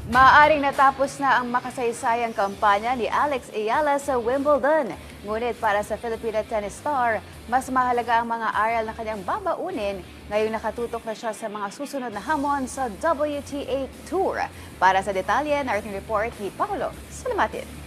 Maaaring natapos na ang makasaysayang kampanya ni Alex Ayala sa Wimbledon. Ngunit para sa Filipina tennis star, mas mahalaga ang mga aral na kanyang babaunin ngayong nakatutok na siya sa mga susunod na hamon sa WTA Tour. Para sa detalye, narrating report ni Paolo Salamatin.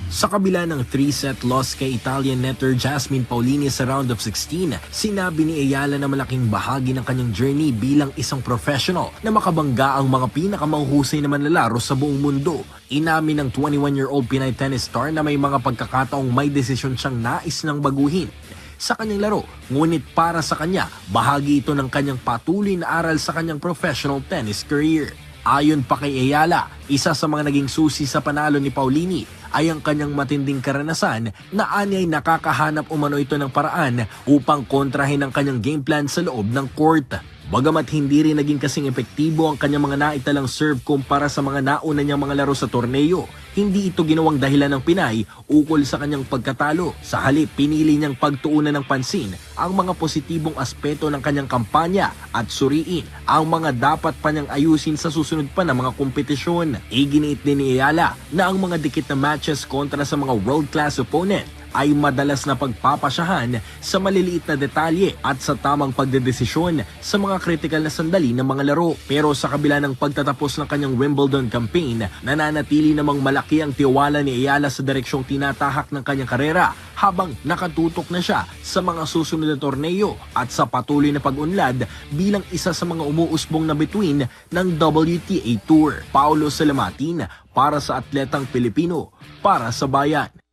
Sa kabila ng 3-set loss kay Italian netter Jasmine Paolini sa round of 16, sinabi ni Ayala na malaking bahagi ng kanyang journey bilang isang professional na makabangga ang mga pinakamahuhusay na manlalaro sa buong mundo. Inamin ng 21-year-old Pinay tennis star na may mga pagkakataong may desisyon siyang nais nang baguhin sa kanyang laro, ngunit para sa kanya, bahagi ito ng kanyang patuloy na aral sa kanyang professional tennis career. Ayon pa kay Ayala, isa sa mga naging susi sa panalo ni Paolini ay ang kanyang matinding karanasan na anya'y nakakahanap umano ito ng paraan upang kontrahin ang kanyang game plan sa loob ng court. Bagamat hindi rin naging kasing epektibo ang kanyang mga naitalang serve kumpara sa mga nauna niyang mga laro sa torneo, hindi ito ginawang dahilan ng Pinay ukol sa kanyang pagkatalo. Sa halip, pinili niyang pagtuunan ng pansin ang mga positibong aspeto ng kanyang kampanya at suriin ang mga dapat pa niyang ayusin sa susunod pa na mga kompetisyon. Iginiit din ni Ayala na ang mga dikit na matches kontra sa mga world-class opponent ay madalas na pagpapasyahan sa maliliit na detalye at sa tamang pagdedesisyon sa mga kritikal na sandali ng mga laro. Pero sa kabila ng pagtatapos ng kanyang Wimbledon campaign, nananatili namang malaki ang tiwala ni Ayala sa direksyong tinatahak ng kanyang karera habang nakatutok na siya sa mga susunod na torneo at sa patuloy na pag-unlad bilang isa sa mga umuusbong na bituin ng WTA Tour. Paolo Salamatin para sa Atletang Pilipino, para sa Bayan.